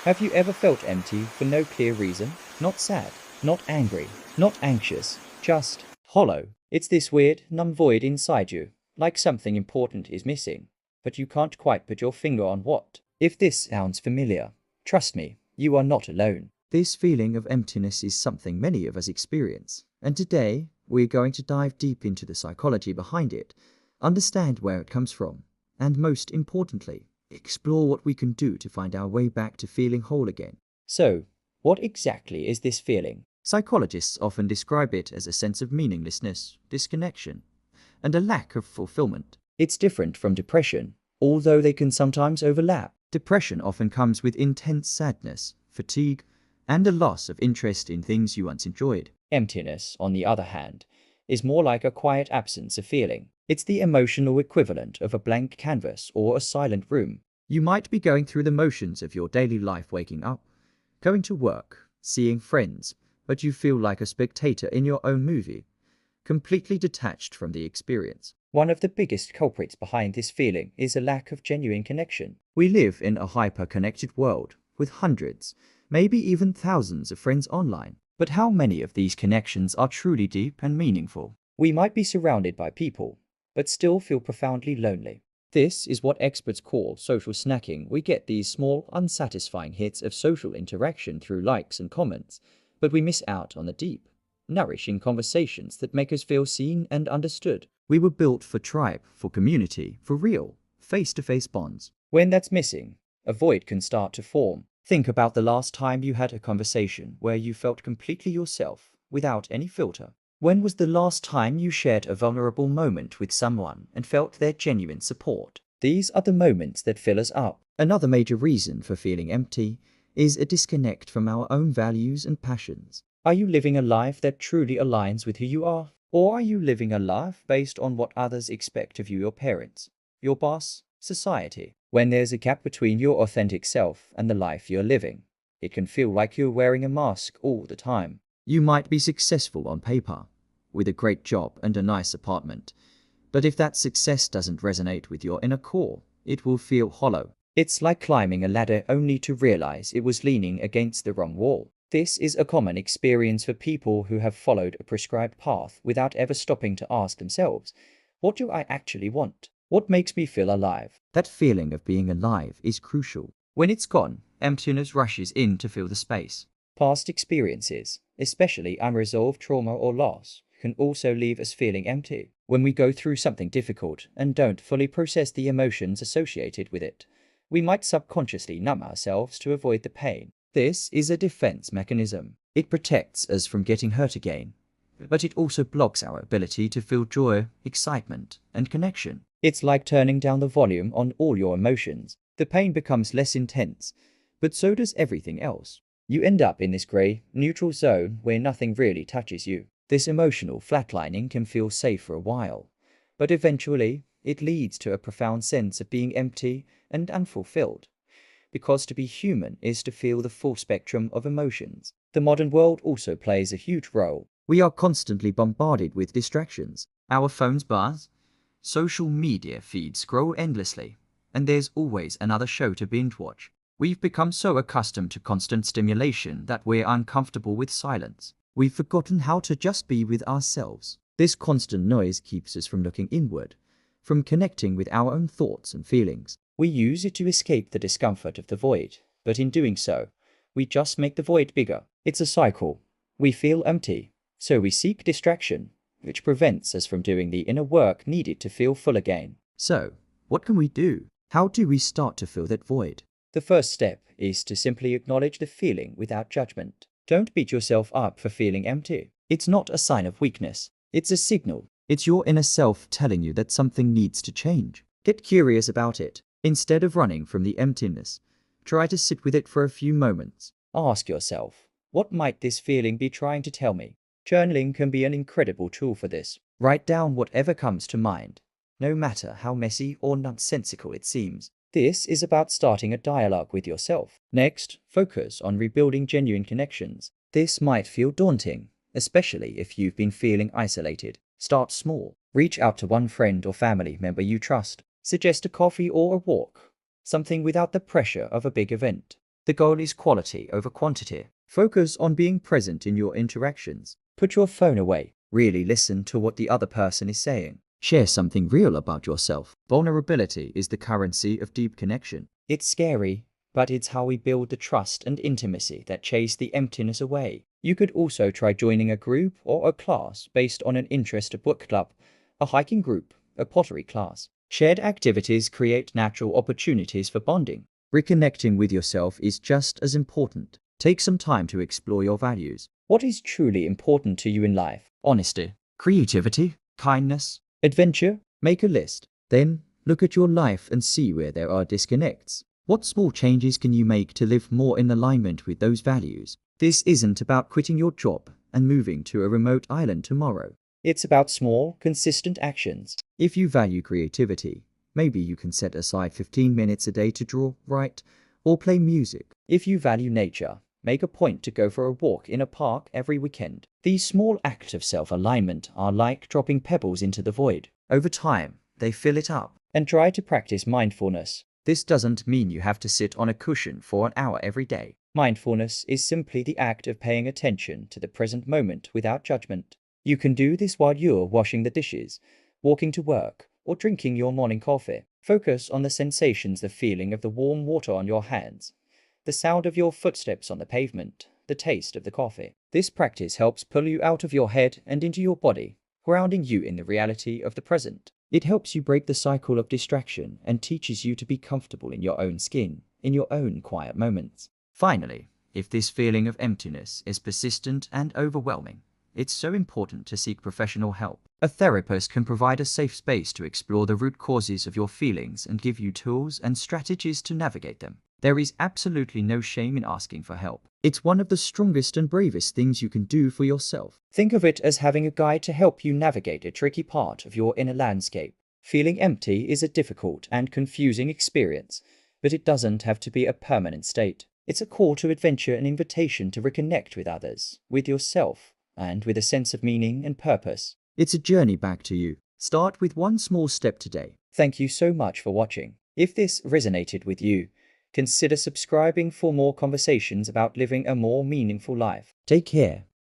Have you ever felt empty for no clear reason? Not sad, not angry, not anxious, just hollow. It's this weird, numb void inside you, like something important is missing, but you can't quite put your finger on what. If this sounds familiar, trust me, you are not alone. This feeling of emptiness is something many of us experience, and today we're going to dive deep into the psychology behind it, understand where it comes from, and most importantly, explore what we can do to find our way back to feeling whole again. So, what exactly is this feeling? Psychologists often describe it as a sense of meaninglessness, disconnection, and a lack of fulfillment. It's different from depression, although they can sometimes overlap. Depression often comes with intense sadness, fatigue, and a loss of interest in things you once enjoyed. Emptiness, on the other hand, is more like a quiet absence of feeling. It's the emotional equivalent of a blank canvas or a silent room. You might be going through the motions of your daily life, waking up, going to work, seeing friends, but you feel like a spectator in your own movie, completely detached from the experience. One of the biggest culprits behind this feeling is a lack of genuine connection. We live in a hyper-connected world with hundreds, maybe even thousands of friends online. But how many of these connections are truly deep and meaningful? We might be surrounded by people, but still feel profoundly lonely. This is what experts call social snacking. We get these small, unsatisfying hits of social interaction through likes and comments, but we miss out on the deep, nourishing conversations that make us feel seen and understood. We were built for tribe, for community, for real, face-to-face bonds. When that's missing, a void can start to form. Think about the last time you had a conversation where you felt completely yourself, without any filter. When was the last time you shared a vulnerable moment with someone and felt their genuine support? These are the moments that fill us up. Another major reason for feeling empty is a disconnect from our own values and passions. Are you living a life that truly aligns with who you are? Or are you living a life based on what others expect of you, your parents, your boss, society? When there's a gap between your authentic self and the life you're living, it can feel like you're wearing a mask all the time. You might be successful on paper, with a great job and a nice apartment, but if that success doesn't resonate with your inner core, it will feel hollow. It's like climbing a ladder only to realize it was leaning against the wrong wall. This is a common experience for people who have followed a prescribed path without ever stopping to ask themselves, what do I actually want? What makes me feel alive? That feeling of being alive is crucial. When it's gone, emptiness rushes in to fill the space. Past experiences, especially unresolved trauma or loss, can also leave us feeling empty. When we go through something difficult and don't fully process the emotions associated with it, we might subconsciously numb ourselves to avoid the pain. This is a defense mechanism. It protects us from getting hurt again, but it also blocks our ability to feel joy, excitement, and connection. It's like turning down the volume on all your emotions. The pain becomes less intense, but so does everything else. You end up in this grey, neutral zone where nothing really touches you. This emotional flatlining can feel safe for a while, but eventually it leads to a profound sense of being empty and unfulfilled. Because to be human is to feel the full spectrum of emotions. The modern world also plays a huge role. We are constantly bombarded with distractions. Our phones buzz, social media feeds scroll endlessly, and there's always another show to binge watch. We've become so accustomed to constant stimulation that we're uncomfortable with silence. We've forgotten how to just be with ourselves. This constant noise keeps us from looking inward, from connecting with our own thoughts and feelings. We use it to escape the discomfort of the void, but in doing so, we just make the void bigger. It's a cycle. We feel empty, so we seek distraction, which prevents us from doing the inner work needed to feel full again. So, what can we do? How do we start to fill that void? The first step is to simply acknowledge the feeling without judgment. Don't beat yourself up for feeling empty. It's not a sign of weakness. It's a signal. It's your inner self telling you that something needs to change. Get curious about it. Instead of running from the emptiness, try to sit with it for a few moments. Ask yourself, what might this feeling be trying to tell me? Journaling can be an incredible tool for this. Write down whatever comes to mind, no matter how messy or nonsensical it seems. This is about starting a dialogue with yourself. Next, focus on rebuilding genuine connections. This might feel daunting, especially if you've been feeling isolated. Start small. Reach out to one friend or family member you trust. Suggest a coffee or a walk, something without the pressure of a big event. The goal is quality over quantity. Focus on being present in your interactions. Put your phone away. Really listen to what the other person is saying. Share something real about yourself. Vulnerability is the currency of deep connection. It's scary, but it's how we build the trust and intimacy that chase the emptiness away. You could also try joining a group or a class based on an interest, a book club, a hiking group, a pottery class. Shared activities create natural opportunities for bonding. Reconnecting with yourself is just as important. Take some time to explore your values. What is truly important to you in life? Honesty, creativity, kindness, adventure. Make a list. Then look at your life and see where there are disconnects. What small changes can you make to live more in alignment with those values? This isn't about quitting your job and moving to a remote island tomorrow. It's about small, consistent actions. If you value creativity, maybe you can set aside 15 minutes a day to draw, write, or play music. If you value nature, make a point to go for a walk in a park every weekend. These small acts of self-alignment are like dropping pebbles into the void. Over time, they fill it up. And try to practice mindfulness. This doesn't mean you have to sit on a cushion for an hour every day. Mindfulness is simply the act of paying attention to the present moment without judgment. You can do this while you're washing the dishes, walking to work, or drinking your morning coffee. Focus on the sensations, the feeling of the warm water on your hands, the sound of your footsteps on the pavement, the taste of the coffee. This practice helps pull you out of your head and into your body, grounding you in the reality of the present. It helps you break the cycle of distraction and teaches you to be comfortable in your own skin, in your own quiet moments. Finally, if this feeling of emptiness is persistent and overwhelming, it's so important to seek professional help. A therapist can provide a safe space to explore the root causes of your feelings and give you tools and strategies to navigate them. There is absolutely no shame in asking for help. It's one of the strongest and bravest things you can do for yourself. Think of it as having a guide to help you navigate a tricky part of your inner landscape. Feeling empty is a difficult and confusing experience, but it doesn't have to be a permanent state. It's a call to adventure, an invitation to reconnect with others, with yourself, and with a sense of meaning and purpose. It's a journey back to you. Start with one small step today. Thank you so much for watching. If this resonated with you, consider subscribing for more conversations about living a more meaningful life. Take care.